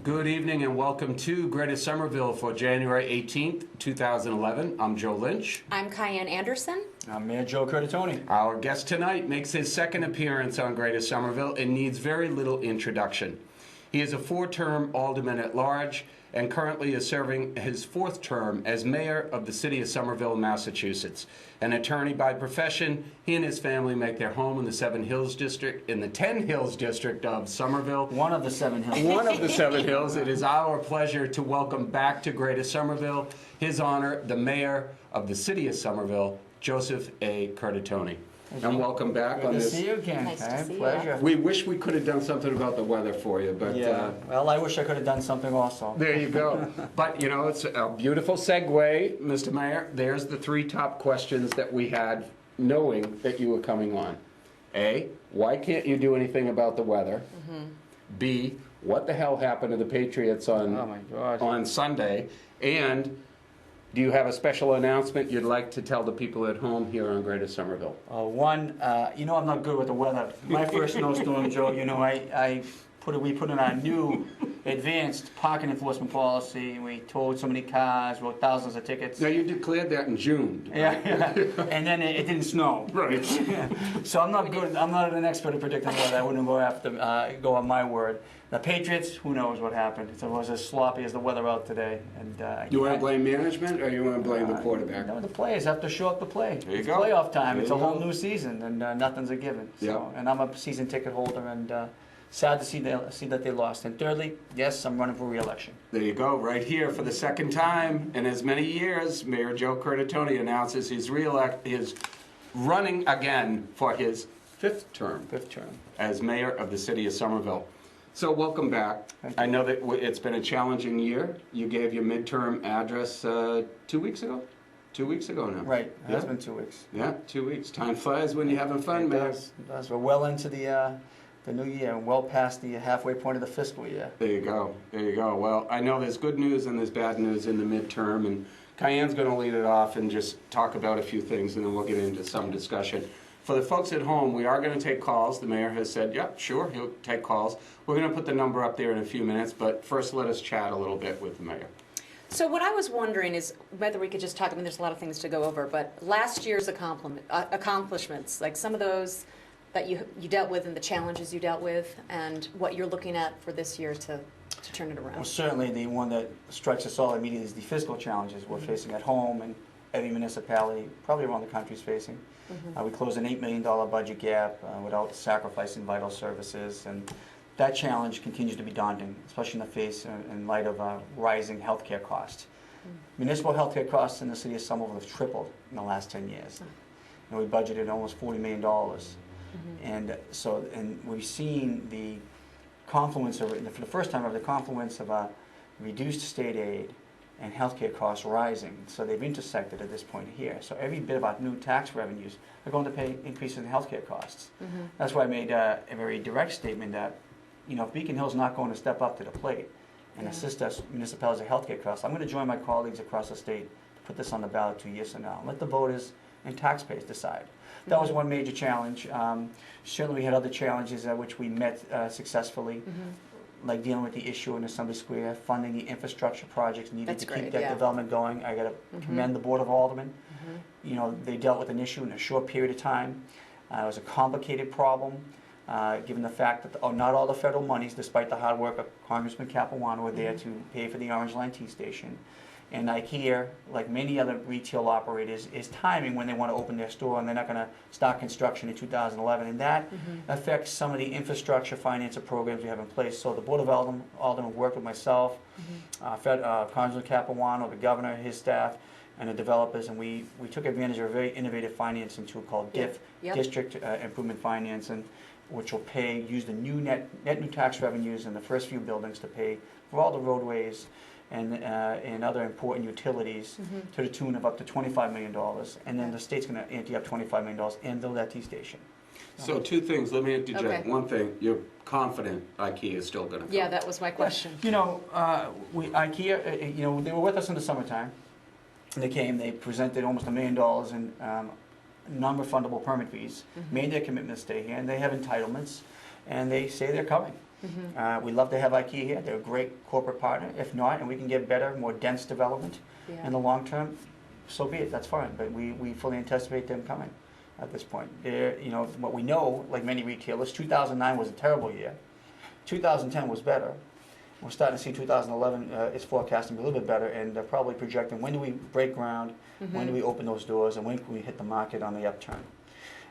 Good evening and welcome to Greater Somerville for January 18th, 2011. I'm Joe Lynch. I'm Cayenne Anderson. I'm Mayor Joe Curtatone. Our guest tonight makes his second appearance on Greater Somerville and needs very little introduction. He is a four-term alderman at large and currently is serving his fourth term as mayor of the city of Somerville, Massachusetts. An attorney by profession, he and his family make their home in the 7 Hills District, in the 10 Hills District of Somerville. One of the 7 hills. One of the 7 Hills. It is our pleasure to welcome back to Greater Somerville, His Honor, the Mayor of the City of Somerville, Joseph A. Curtatone. And welcome back on this. Good to see you again. Nice to see you. Pleasure. We wish we could have done something about the weather for you, but Yeah. Well, I wish I could have done something also. there you go. But, you know, it's a beautiful segue, Mr. Mayor. There's the 3 top questions that we had knowing that you were coming on. A, why can't you do anything about the weather? B, what the hell happened to the Patriots Oh my God. on Sunday? And do you have a special announcement you'd like to tell the people at home here on Greater Somerville? You know I'm not good with the weather. My first snowstorm, Joe, you know, we put in our new advanced parking enforcement policy. We towed so many cars, wrote thousands of tickets. Now, you declared that in June. Yeah, and then it didn't snow. Right. So I'm not good. I'm not an expert at predicting weather. I wouldn't go on my word. The Patriots, who knows what happened? It was as sloppy as the weather out today. And You want to blame management or you want to blame the quarterback? No, the players have to show up to play. There you It's go. playoff time. There It's you a whole go. new season, and nothing's a given. So, Yeah. and I'm a season ticket holder, and sad to see that they lost. And thirdly, yes, I'm running for re-election. There you go, right here for the second time in as many years, Mayor Joe Curtatone announces he's running again for his 5th term Fifth term. as mayor of the city of Somerville. So welcome back. Thank you. I know that it's been a challenging year. You gave your midterm address 2 weeks ago? 2 weeks ago now. Right. Yeah. It's been 2 weeks. Yeah, 2 weeks. Time flies when you're having fun, It Mayor. does. It does. We're well into the new year and well past the halfway point of the fiscal year. There you go. There you go. Well, I know there's good news and there's bad news in the midterm, and Cayenne's going to lead it off and just talk about a few things, and then we'll get into some discussion. For the folks at home, we are going to take calls. The mayor has said, yep, sure, he'll take calls. We're going to put the number up there in a few minutes, but first let us chat a little bit with the mayor. So what I was wondering is whether we could just talk, I mean, there's a lot of things to go over, but last year's accomplishments, like some of those that you dealt with and the challenges you dealt with, and what you're looking at for this year to turn it Well, around. certainly the one that strikes us all immediately is the fiscal challenges we're facing at home, and every municipality probably around the country is facing. We closed an $8 million budget gap without sacrificing vital services, and that challenge continues to be daunting, especially in the face in light of rising healthcare costs. Municipal healthcare costs in the city of Somerville have tripled in the last 10 years, and we budgeted almost $40 million. And so, we've seen the confluence of, for the first time ever, the confluence of reduced state aid and healthcare costs rising. So they've intersected at this point here. So every bit of our new tax revenues are going to pay increases in healthcare costs. That's why I made a very direct statement that, you know, if Beacon Hill's not going to step up to the plate and assist us municipalities with healthcare costs, I'm going to join my colleagues across the state to put this on the ballot 2 years from now. Let the voters and taxpayers decide. That was one major challenge. Certainly we had other challenges which we met successfully, like dealing with the issue in Assembly Square, funding the infrastructure projects needed That's to great, keep that yeah. development going. I got to commend the Board of Aldermen. You know, they dealt with an issue in a short period of time. It was a complicated problem, given the fact that not all the federal monies, despite the hard work of Congressman Capuano, were there to pay for the Orange Line T station. And IKEA, like many other retail operators, is timing when they want to open their store, and they're not going to start construction in 2011. And that affects some of the infrastructure financial programs we have in place. So the Board of Aldermen worked with myself, Congressman Capuano, the governor, his staff, and the developers, and we took advantage of a very innovative financing tool called DIF, District Improvement Finance, and which will use the net new tax revenues in the first few buildings to pay for all the roadways and other important utilities to the tune of up to $25 million. And then the state's going to ante up $25 million and build that T-station. So 2 things, let me interject. Okay. One thing, you're confident IKEA is still going to come. Yeah, that was my question. You know, IKEA, you know, they were with us in the summertime. They came, they presented almost $1 million in non-refundable permit fees, made their commitment to stay here, and they have entitlements. and they say they're coming. We love to have IKEA here. They're a great corporate partner. If not, and we can get better, more dense development in the long term, so be it. That's fine. But we fully anticipate them coming at this point. You know, what we know, like many retailers, 2009 was a terrible year. 2010 was better. We're starting to see 2011 is forecasting a little bit better, and they're probably projecting when do we break ground, when do we open those doors, and when can we hit the market on the upturn.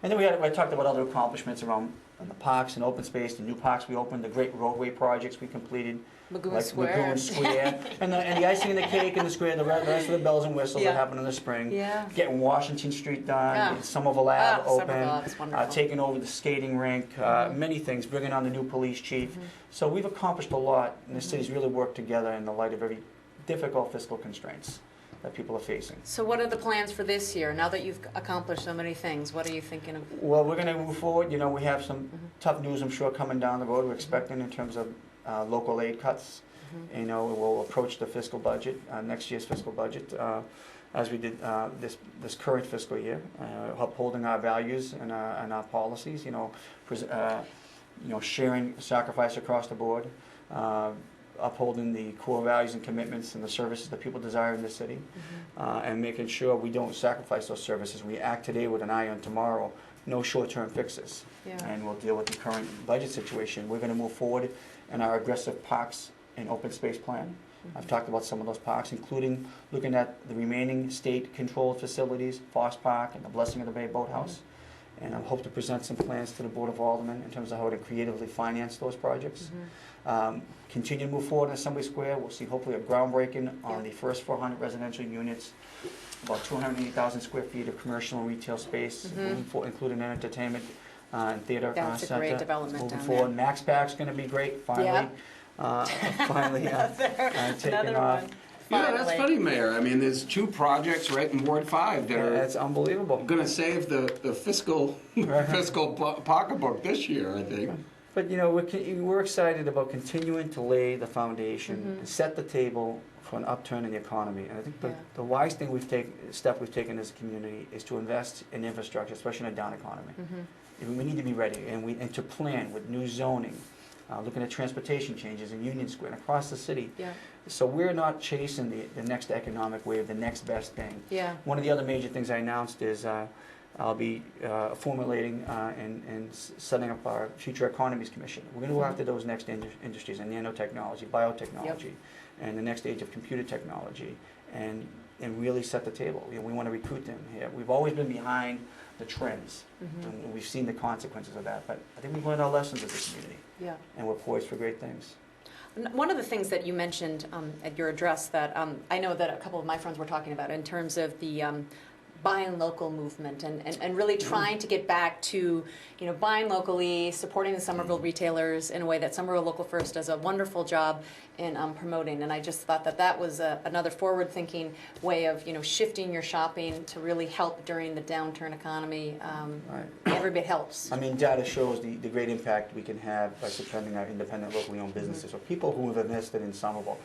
And then I talked about other accomplishments around the parks and open space, the new parks we opened, the great roadway projects we completed. Lagoon like Square. Lagoon Square, and the icing and the cake in the square, the rest of the bells and whistles that Yeah. happened in the spring. Yeah. Getting Washington Street done, Yeah. getting Somerville Ave open, Somerville, that's wonderful. taking over the skating rink, many things, bringing on the new police chief. So we've accomplished a lot, and the city's really worked together in the light of very difficult fiscal constraints that people are facing. So what are the plans for this year? Now that you've accomplished so many things, what are you thinking of? Well, we're going to move forward. You know, we have some tough news, I'm sure, coming down the road. We're expecting in terms of local aid cuts. You know, we'll approach the fiscal budget, next year's fiscal budget, as we did this current fiscal year, upholding our values and our policies. You know, sharing sacrifice across the board, upholding the core values and commitments and the services that people desire in this city, and making sure we don't sacrifice those services. We act today with an eye on tomorrow. No short-term fixes, and we'll deal with the current budget situation. We're going to move forward in our aggressive parks and open space plan. I've talked about some of those parks, including looking at the remaining state-controlled facilities, Foss Park and the Blessing of the Bay Boathouse. And I hope to present some plans to the Board of Aldermen in terms of how to creatively finance those projects. Continue to move forward in Assembly Square. We'll see hopefully a groundbreaking on the first 400 residential units, about 280,000 square feet of commercial and retail space, including an entertainment and theater That's a center. great development moving down forward. Max Pack's going to be great, finally. Finally taking Another off. one. Yeah, that's Finally. funny, Mayor. I mean, there's 2 projects right in Ward 5 that are That's unbelievable. going to save the fiscal pocketbook this year, I think. But you know, we're excited about continuing to lay the foundation, to set the table for an upturn in the economy. And I think the wise thing step we've taken as a community is to invest in infrastructure, especially in a down economy. And we need to be ready and to plan with new zoning, looking at transportation changes in Union Square and across the city. So we're not chasing the next economic wave, the next best thing. One of the other major things I announced is I'll be formulating and setting up our Future Economies Commission. We're going to go after those next industries in nanotechnology, biotechnology, and the next age of computer technology, and really set the table. You know, we want to recruit them here. We've always been behind the trends, and we've seen the consequences of that. But I think we've learned our lessons as a community, and we're poised for great things. One of the things that you mentioned at your address that I know that a couple of my friends were talking about in terms of the buying local movement and really trying to get back to, you know, buying locally, supporting the Somerville retailers in a way that Somerville Local First does a wonderful job in promoting. And I just thought that was another forward-thinking way of, you know, shifting your shopping to really help during the downturn economy. Every bit helps. I mean, data shows the great impact we can have by supporting our independent, locally owned businesses, or people who have invested in Somerville.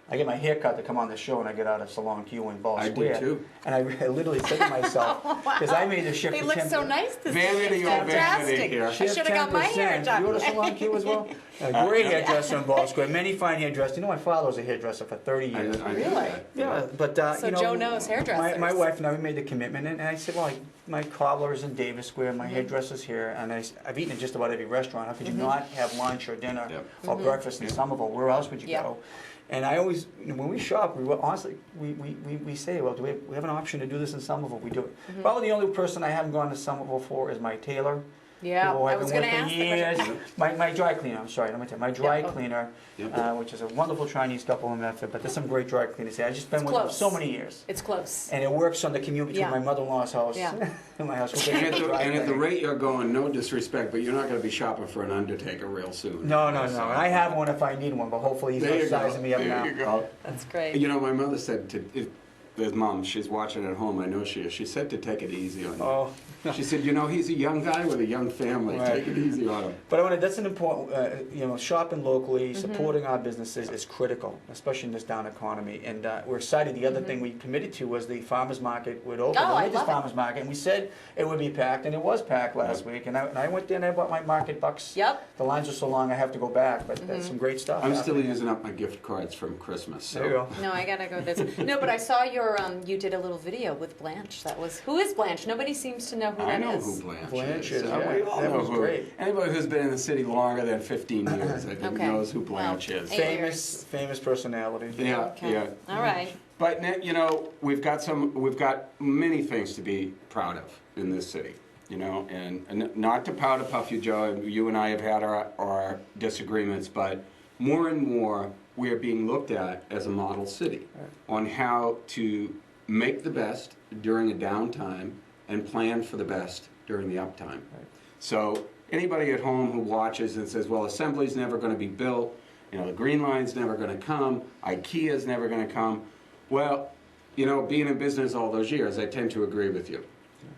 I get my hair cut to come on the show, and I get out of Salon Q in Ball Square. I do too. And I literally said to myself, because I made the shift They to look 10%. so nice this Vanity or vanity here. I should have got my hair done. You go to Salon Q as well? A great hairdresser in Ball Square. Many fine hairdressers. You know, my father was a hairdresser for 30 years. I Really? knew that. Yeah, but So you know, Joe knows hairdressers. My wife and I, we made the commitment, and I said, well, my cobbler is in Davis Square, my hairdresser's here, and I've eaten at just about every restaurant. How could you not have lunch or dinner or breakfast in Somerville? Where else would you go? And I always, when we shop, honestly, we say, well, do we have an option to do this in Somerville? We do it. Probably the only person I haven't gone to Somerville for is my tailor. Yeah, who I I've was been going to with ask for the years. question. My dry cleaner, I'm sorry, let me tell you, my dry Yeah. cleaner, Yep. which is a wonderful Chinese couple in Medford, but there's some great dry cleaners here. I've just been It's with them close. so many years. It's close. And it works on the commute between Yeah. my mother-in-law's house Yeah. and my house. And at the rate you're going, no disrespect, but you're not going to be shopping for an undertaker real soon. No. And I have one if I need one, but hopefully he's There not you go. sizing me up now. There you go. That's great. You know, my mother said his mom, she's watching at home, I know she is. She said to take it easy on him. Oh. She said, you know, he's a young guy with a young family. Right. Take it easy on him. But that's an important, shopping locally, supporting our businesses is critical, especially in this down economy. And we're excited. The other thing we committed to was the farmers market would open, Oh, the I latest love it. farmers market, and we said it would be packed, and it was packed last week. And I went there and I bought my market bucks. Yep. The lines are so long I have to go back, but that's some great stuff. I'm still happening. using up my gift cards from Christmas. So. There you go. No, I gotta go visit. No, but I saw you did a little video with Blanche. Who is Blanche? Nobody seems to know who I that know is. who Blanche Blanche is. is, We yeah. all That know was who. great. Anybody who's been in the city longer than 15 years, I think, Okay. knows who Blanche Well, is. hey. Famous personality. Yeah, Okay. yeah. All right. But we've got many things to be proud of in this city, and not to powder puff you, Joe. You and I have had our disagreements, but more and more we are being looked at as a model city on how to make the best during a downtime and plan for the best during the uptime. So anybody at home who watches and says, well, Assembly's never going to be built, the Green Line's never going to come, IKEA's never going to come. Well, being in business all those years, I tend to agree with you,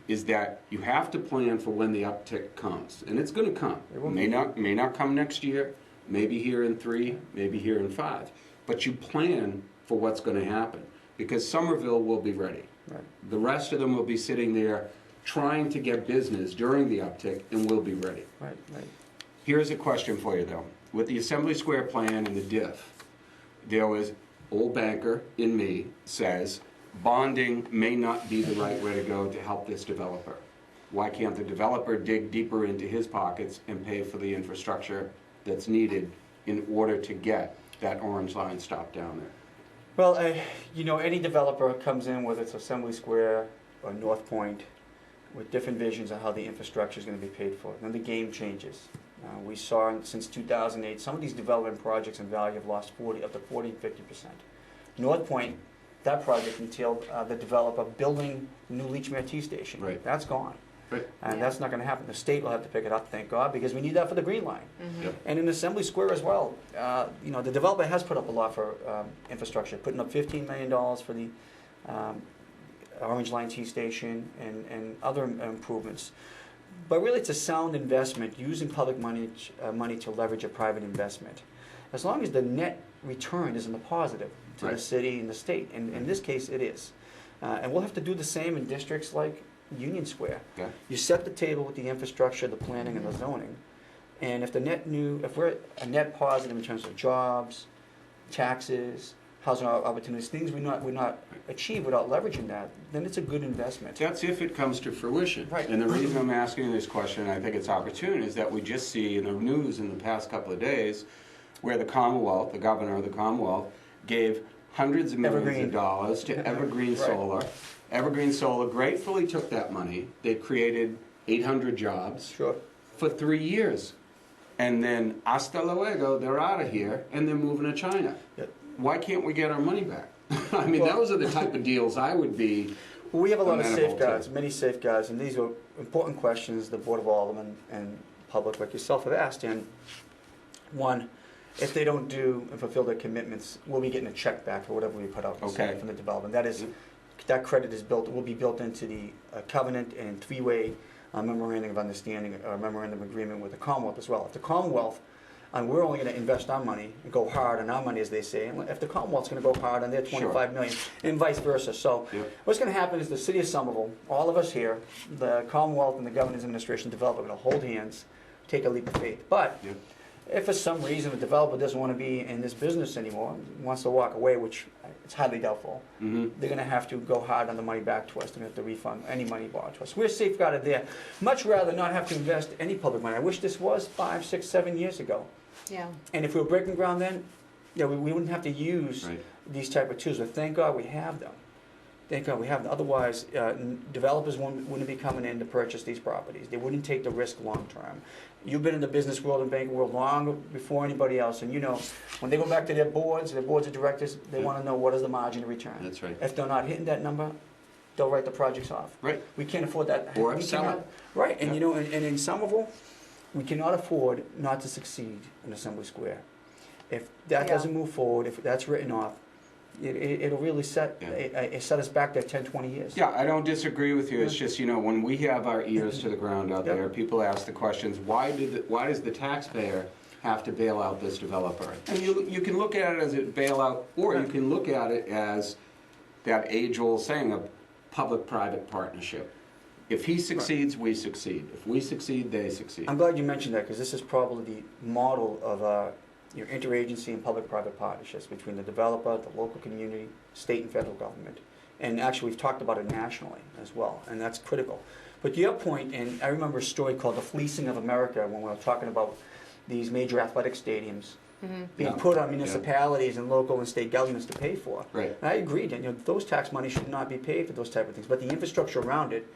is that you have to plan for when the uptick comes. And it's going to come. It may not come next year, maybe here in 3, maybe here in 5. But you plan for what's going to happen, because Somerville will be ready. Right. The rest of them will be sitting there trying to get business during the uptick and will be ready. Right. Here's a question for you, though. With the Assembly Square plan and the diff, there was old banker in me says bonding may not be the right way to go to help this developer. Why can't the developer dig deeper into his pockets and pay for the infrastructure that's needed in order to get that orange line stopped down there? Well, any developer comes in, whether it's Assembly Square or North Point, with different visions of how the infrastructure is going to be paid for. Then the game changes. We saw since 2008, some of these development projects in value have lost up to 40 and 50%. North Point, that project entailed the developer building a new Leechmere Tea Station. Right. That's gone. Right. And Yeah. that's not going to happen. The state will have to pick it up, thank God, because we need that for the Green Line. Yep. And in Assembly Square as well, the developer has put up a lot for infrastructure, putting up $15 million for the Orange Line Tea Station and other improvements. But really, it's a sound investment, using public money to leverage a private investment. As long as the net return is in the positive to the Right. city and the state, and in this case, it is. And we'll have to do the same in districts like Union Square. Yeah. You set the table with the infrastructure, the planning, and the zoning. And if we're a net positive in terms of jobs, taxes, housing opportunities, things we not achieve without leveraging that, then it's a good investment. That's if it comes to fruition. Right. And the reason I'm asking this question, I think it's opportune, is that we just see in the news in the past couple of days where the Commonwealth, the governor of the Commonwealth, gave hundreds of millions Evergreen. of dollars to Evergreen Right. Solar. Evergreen Solar gratefully took that money. They created 800 jobs Sure. for 3 years. And then hasta luego, they're out of here and they're moving to China. Yep. Why can't we get our money back? I mean, Well- those are the type of deals I would be. Well, we have a lot of Amenable to. safeguards, many safeguards, and these are important questions the Board of Aldermen and public like yourself have asked. And one, if they don't do and fulfill their commitments, we'll be getting a check back for whatever we put out Okay. from the development. That credit will be built into the covenant and three-way memorandum of understanding, or memorandum of agreement with the Commonwealth as well. If the Commonwealth, and we're only going to invest our money and go hard on our money, as they say, and if the Commonwealth's going to go hard on their $25 million, and vice versa. So Yep. what's going to happen is the city of Somerville, all of us here, the Commonwealth and the Governor's Administration developer are going to hold hands, take a leap of faith. But Yep. if for some reason the developer doesn't want to be in this business anymore, wants to walk away, which it's highly doubtful, Mhm. they're going to have to go hard on the money back to us. They're going to have to refund any money borrowed to us. We're safeguarded there. Much rather not have to invest any public money. I wish this was 5, 6, 7 years ago. Yeah. And if we were breaking ground then, we wouldn't have to use Right. these type of tools. But thank God we have them. Thank God we have them. Otherwise, developers wouldn't be coming in to purchase these properties. They wouldn't take the risk long term. You've been in the business world and banking world long before anybody else, and you know when they go back to their boards of directors, they Yeah. want to know what is the margin of return. That's right. If they're not hitting that number, they'll write the projects off. Right. We can't afford that. Or We sell cannot- it. Right, and Yeah. and in Somerville, we cannot afford not to succeed in Assembly Square. If that Yeah. doesn't move forward, if that's written off, it'll really set us back there 10, 20 years. Yeah, I don't disagree with you. It's just, when we have our ears to the ground out there, people ask the questions, why does the taxpayer have to bail out this developer? And you can look at it as a bailout, or you can look at it as that age-old saying of public-private partnership. If he succeeds, we succeed. If we succeed, they succeed. I'm glad you mentioned that, because this is probably the model of your interagency and public-private partnerships between the developer, the local community, state and federal government. And actually, we've talked about it nationally as well, and that's critical. But to your point, and I remember a story called The Fleecing of America, when we were talking about these major athletic stadiums being put on municipalities and local and state governments to pay for. Right. And I agreed, those tax money should not be paid for those type of things, but the infrastructure around it,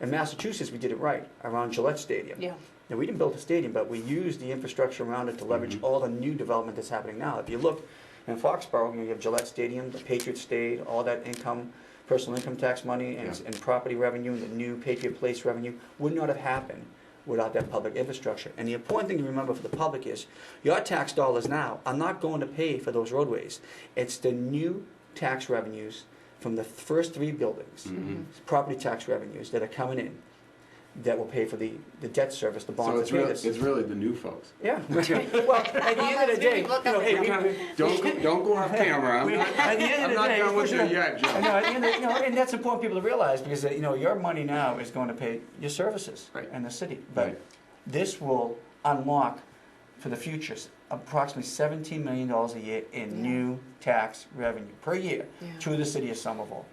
in Massachusetts, we did it right, around Gillette Stadium. Yeah. Now, we didn't build a stadium, but we used the infrastructure around it to leverage all the new development that's happening now. If you look in Foxborough, you have Gillette Stadium, the Patriot State, all that income, personal income tax money and property revenue, and the new Patriot Place revenue would not have happened without that public infrastructure. And the important thing to remember for the public is your tax dollars now are not going to pay for those roadways. It's the new tax revenues from the first 3 buildings, property tax revenues that are coming in, that will pay for the debt service, the bonds. So it's really the new folks. Yeah. Well, at the end of the day, Don't go off camera. I'm not done with you yet, Joe. And that's important people to realize, because your money now is going to pay your services in the city. But this will unlock for the future approximately $17 million a year in new tax revenue per year to the city of Somerville.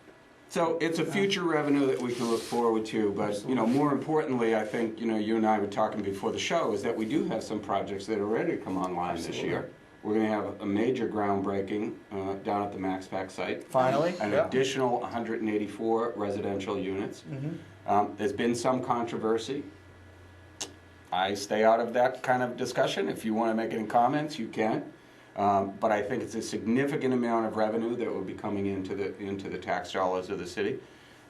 So it's a future revenue that we can look forward to, but more importantly, I think you and I were talking before the show, is that we do have some projects that are ready to come online this year. We're going to have a major groundbreaking down at the MaxPac site. Finally, an additional 184 residential units. There's been some controversy. I stay out of that kind of discussion. If you want to make any comments, you can. But I think it's a significant amount of revenue that will be coming into the tax dollars of the city.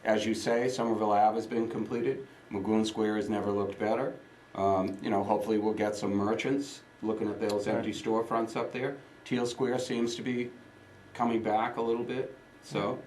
As you say, Somerville Ave has been completed. Magoon Square has never looked better. Hopefully we'll get some merchants looking at those empty storefronts up there. Teal Square seems to be coming back a little bit. So,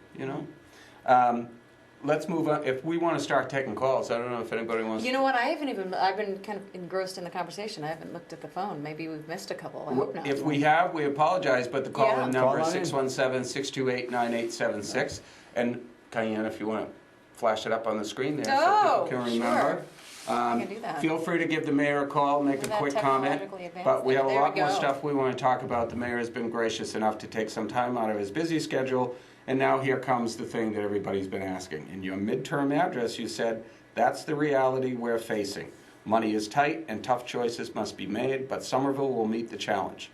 let's move on. If we want to start taking calls, I don't know if anybody wants to. You know what? I've been kind of engrossed in the conversation. I haven't looked at the phone. Maybe we've missed a couple. I hope not. If we have, we apologize, but the call-in number is Call on 617-628-9876. And Cayenne, if you want to flash it up on the screen there so people can remember. I can do that. Feel free to give the mayor a call, make a quick comment. But we have a lot more stuff we want to talk about. The mayor has been gracious enough to take some time out of his busy schedule. And now here comes the thing that everybody's been asking. In your midterm address, you said, that's the reality we're facing. Money is tight and tough choices must be made, but Somerville will meet the challenge.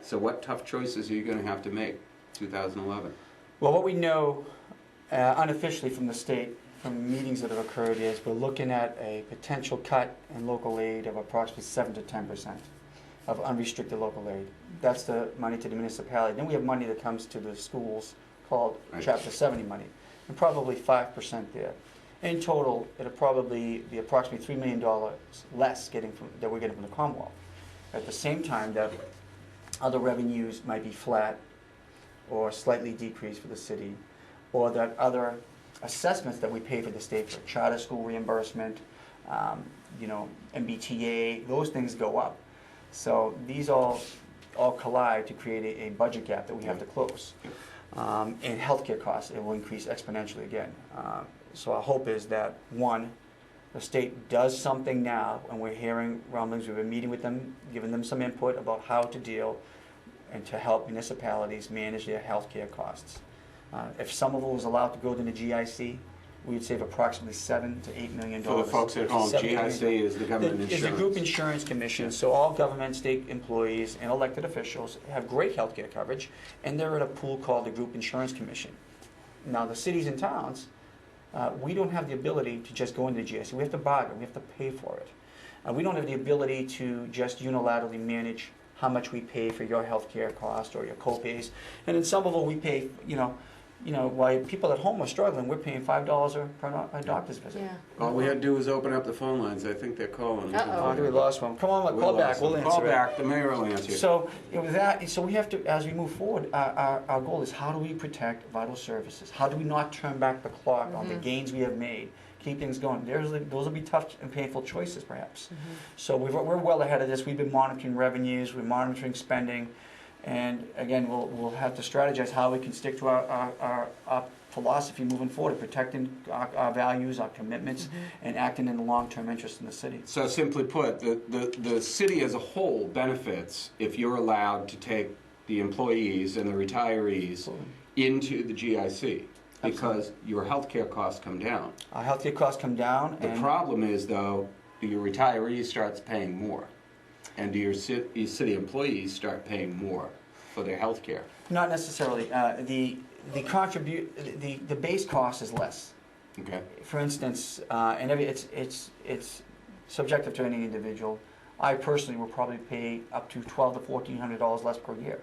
So what tough choices are you going to have to make 2011? Well, what we know unofficially from the state, from meetings that have occurred, is we're looking at a potential cut in local aid of approximately 7 to 10% of unrestricted local aid. That's the money to the municipality. Then we have money that comes to the schools, called Chapter 70 money, and probably 5% there. In total, it'll probably be approximately $3 million less that we're getting from the Commonwealth. At the same time, that other revenues might be flat or slightly decreased for the city, or that other assessments that we pay for the state for charter school reimbursement, MBTA, those things go up. So these all collide to create a budget gap that we have to close. And healthcare costs, it will increase exponentially again. So our hope is that, one, the state does something now, and we're hearing rumblings, we've been meeting with them, giving them some input about how to deal and to help municipalities manage their healthcare costs. If Somerville was allowed to go to the GIC, we would save approximately $7 to $8 million. For the folks at home, GIC is the government insurance. It's the Group Insurance Commission, so all government, state employees, and elected officials have great health care coverage, and they're at a pool called the Group Insurance Commission. Now, the cities and towns, we don't have the ability to just go into the GIC. We have to bargain. We have to pay for it. We don't have the ability to just unilaterally manage how much we pay for your health care cost or your co-pays. And in Somerville, we pay, you know, while people at home are struggling, we're paying $5 per doctor's visit. Yeah. All we had to do was open up the phone lines. I think they're calling. Uh-oh. Oh, we lost one. Come on, We call lost back, we'll them. answer Call it. back, the mayor will answer. So, you know, so we have to, as we move forward, our goal is how do we protect vital services? How do we not turn back the clock on the gains we have made? Keep things going. Those will be tough and painful choices, perhaps. So we're well ahead of this. We've been monitoring revenues, we're monitoring spending, and again, we'll have to strategize how we can stick to our philosophy moving forward, protecting our values, our commitments, and acting in the long-term interest in the city. So simply put, the city as a whole benefits if you're allowed to take the employees and the retirees into the GIC because your healthcare costs come down. Our healthcare costs come down. The problem is, though, your retirees starts paying more, and your city employees start paying more for their healthcare. Not necessarily. The base cost is less. Okay. For instance, and it's subjective to any individual. I personally will probably pay up to $1,200 to $1,400 less per year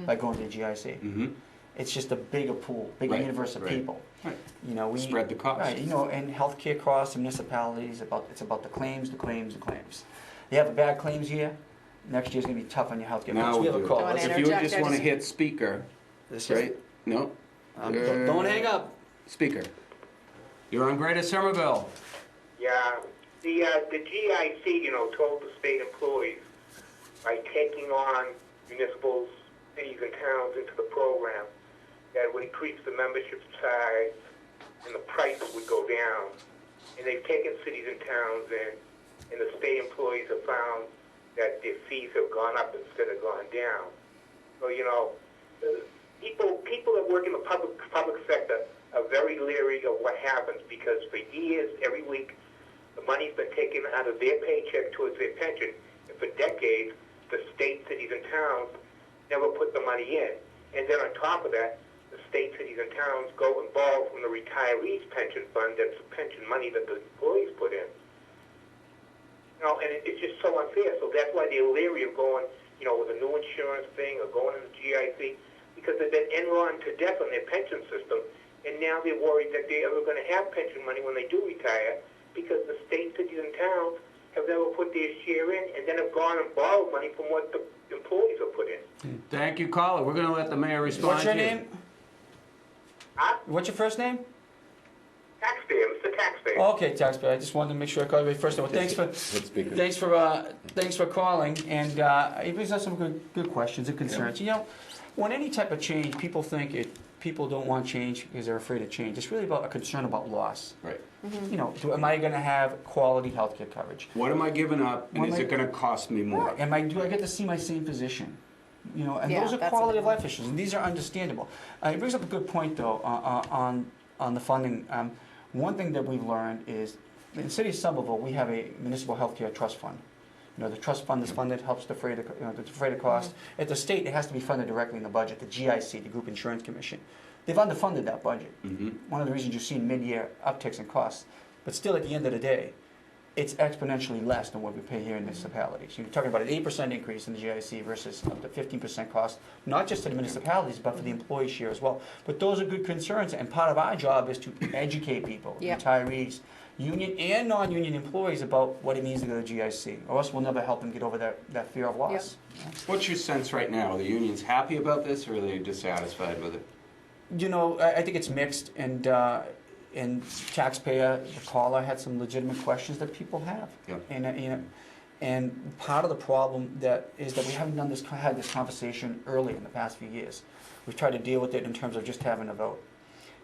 by going to the GIC. Mm-hmm. It's just a bigger pool, bigger Right, universe of right. people. Right. You know, we Spread the cost. Right. You know, and healthcare costs in municipalities it's about the claims, the claims, the claims. You have a bad claims year. Next year's gonna be tough on your healthcare. Now we have a do. call. Don't Let's- If you would interject, just I want to just- hit speaker, this is- right? No? don't hang up. Speaker. You're on Greater Somerville. Yeah, the GIC, you know, told the state employees by taking on municipal cities and towns into the program that it would increase the membership size and the price would go down. And they've taken cities and towns in, and the state employees have found that their fees have gone up instead of gone down. So, you know, people that work in the public sector are very leery of what happens because for years, every week, the money's been taken out of their paycheck towards their pension. And for decades, the state, cities, and towns never put the money in. And then on top of that, the state, cities, and towns go and borrow from the retirees' pension fund. That's the pension money that the employees put in. You know, and it's just so unfair. So that's why they're leery of going, you know, with a new insurance thing or going in the GIC because they've been enrolled to death on their pension system. And now they're worried that they're ever going to have pension money when they do retire because the state, cities, and towns have never put their share in and then have gone and borrowed money from what the employees have put in. Thank you, caller. We're going to let the mayor respond. What's your to you. name? Huh? What's your first name? Taxpayer, Mr. Taxpayer. Okay, taxpayer. I just wanted to make sure I called you first of all. Thanks for calling, and it brings us some good questions and concerns. You know, when any type of change, people think people don't want change because they're afraid of change. It's really about a concern about loss. Right. You know, am I going to have quality healthcare coverage? What am I giving up, and What is am it I- going to cost me more? Do I get to see my same physician? You know, and Yeah, those are that's quality a of good life issues, and these are understandable. It brings up a good point, though, on the funding. One thing that we've learned is, in the city of Somerville, we have a municipal healthcare trust fund. You know, the trust fund is funded, helps defray the cost. At the state, it has to be funded directly in the budget, the GIC, the Group Insurance Commission. They've underfunded that budget. Mm-hmm. One of the reasons you've seen mid-year upticks in costs. But still, at the end of the day, it's exponentially less than what we pay here in municipalities. You're talking about an 8% increase in the GIC versus up to 15% cost, not just to the municipalities, but for the employee share as well. But those are good concerns, and part of our job is to educate people, Yep. retirees, union and non-union employees about what it means to go to the GIC, or else we'll never help them get over that fear of loss. What's your sense right now? Are the unions happy about this, or are they dissatisfied with it? You know, I think it's mixed, and taxpayer, the caller had some legitimate questions that people have. Yep. And part of the problem is that we haven't had this conversation early in the past few years. We've tried to deal with it in terms of just having a vote.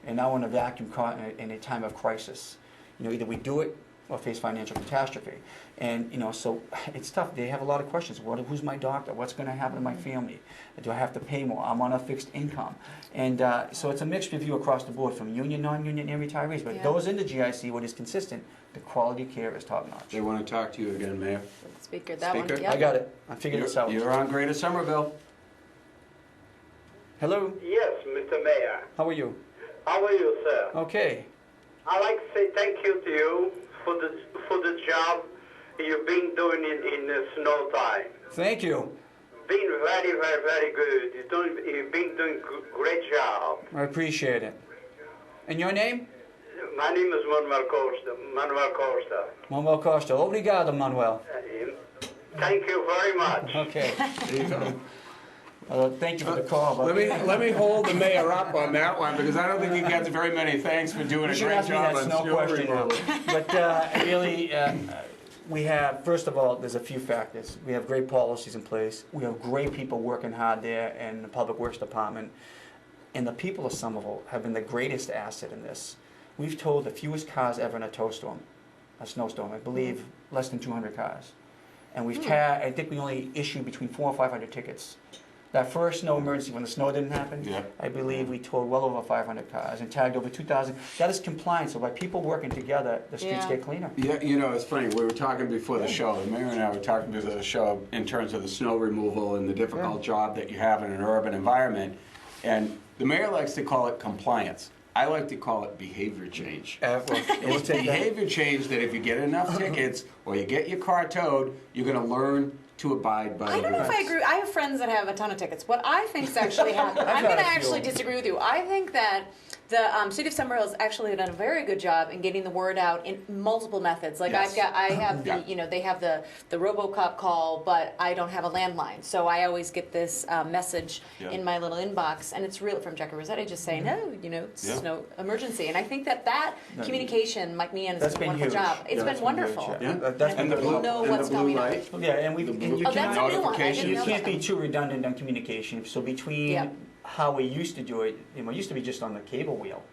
And now we're in a vacuum caught in a time of crisis. You know, either we do it or face financial catastrophe. And, you know, so it's tough. They have a lot of questions. Who's my doctor? What's going to happen to my family? Do I have to pay more? I'm on a fixed income. And so it's a mixed review across the board from union, non-union, and retirees. But Yeah. those in the GIC, what is consistent, the quality of care is top-notch. They want to talk to you again, Mayor. Speaker, that Speaker? one, yep. I got it. I figured this out. You're on Greater Somerville. Hello. Yes, Mr. Mayor. How are you? How are you, sir? Okay. I'd like to say thank you to you for the job you've been doing in the snow time. Thank you. been very, very, very good. You've been doing great job. I appreciate it. And your name? My name is Manuel Costa. Manuel Costa. Manuel Costa. Obrigado, Manuel. Thank you very much. Okay. There you go. Thank you for the call. But Let me hold the mayor up on that one, because I don't think he gets very many thanks for doing you a should great ask me job that on snow snow question now. removal. But really, we have, first of all, there's a few factors. We have great policies in place. We have great people working hard there in the Public Works Department. And the people of Somerville have been the greatest asset in this. We've towed the fewest cars ever in a snowstorm. I believe less than 200 cars. And we've I think we only issued between 400 or 500 tickets. That first snow emergency, when the snow didn't happen, Yeah. I believe we towed well over 500 cars and tagged over 2,000. That is compliance. So by people working together, the streets Yeah. get cleaner. Yeah, you know, it's funny, we were talking before the show, the mayor and I were talking before the show in terms of the snow removal and the difficult job that you have in an urban environment. And the mayor likes to call it compliance. I like to call it behavior change. We'll It's take that. behavior change that if you get enough tickets or you get your car towed, you're going to learn to abide by the I don't know if I rules. agree. I have friends that have a ton of tickets. What I think's actually happened, I'm got going to a few. actually disagree with you. I think that the city of Somerville has actually done a very good job in getting the word out in multiple methods. Like Yes. I have the, Yeah. they have the RoboCop call, but I don't have a landline, so I always get this message Yeah. in my little inbox, and it's real from Jackie Rossetti just saying, no, it's Yeah. no emergency, and I think that No, communication, Mike Meehan, That's has been done a wonderful huge. job. It's Yeah, been that's been wonderful. huge, Yeah. That's And the been blue, know and what's the blue coming up. light. Yeah, and The blue- you Oh, that's cannot, a new one. I didn't Notifications. you know can't that. be too redundant on communication. So between Yeah. how we used to do it, it used to be just on the cable wheel,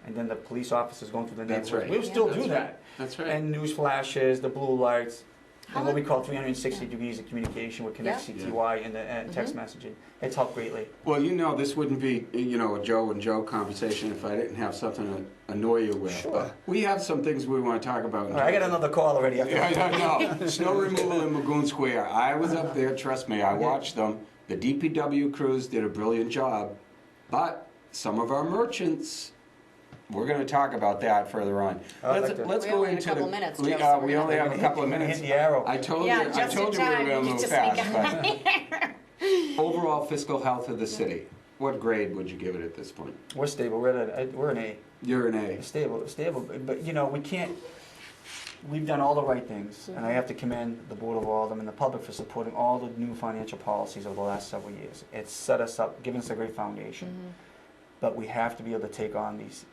and then the police officers going through the That's neighborhood. right. We'll still That's do right. that. That's right. And news flashes, the blue lights, How and what we long- call 360 degrees of communication with Connect Yeah. CTY and text messaging. It's helped greatly. Well, you know, this wouldn't be, you know, a Joe and Joe conversation if I didn't have something to annoy you with. Sure. But we have some things we want to talk about. All right, I got another call already. Yeah, I know. Snow removal in Magoon Square. I was up there, trust me, I watched them. The DPW crews did a brilliant job, but some of our merchants, we're going to talk about that further on. I'd Let's, like to- let's We go only had a into couple the. minutes, we Joe, so we're we not only have a couple of Hit minutes. the arrow. I told Yeah, you, I just told in you we were time. going to You move just fast. sneak But overall fiscal health of the city, what grade would you give it at this point? We're stable. We're an A. You're an A. Stable. But we can't. We've done all the right things, and I have to commend the Board of Aldermen and the public for supporting all the new financial policies over the last several years. It's set us up, given us a great foundation. But we have to be able to take on these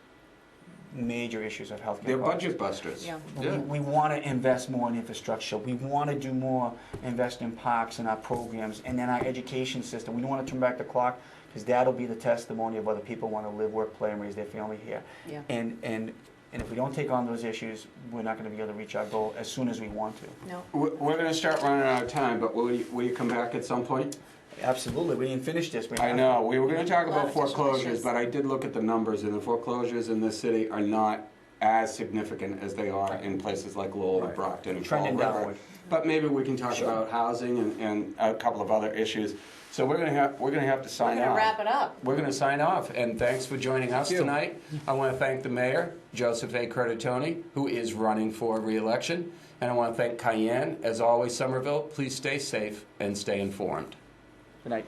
major issues of healthcare. They're costs. budget busters. Yeah. We want to invest more in infrastructure. We want to do more, invest in parks and our programs, and then our education system. We don't want to turn back the clock, because that'll be the testimony of whether people want to live, work, play, and raise their family here. Yeah. And if we don't take on those issues, we're not going to be able to reach our goal as soon as we want to. No. We're going to start running out of time, but will you come back at some point? Absolutely, we didn't finish this. I know, we were going to talk A lot about of additional foreclosures, issues. but I did look at the numbers, and the foreclosures in this city are not as significant as they are in places like Lowell and Right. Brockton and Fall Trending River. downward. But maybe we can talk Sure. about housing and a couple of other issues. So we're going to have to We're sign going to off. wrap it up. We're going to sign off, and thanks for joining us tonight. I want to thank the mayor, Joseph A. Curtatone, who is running for re-election, and I want to thank Cayenne. As always, Somerville, please stay safe and stay informed. Good night.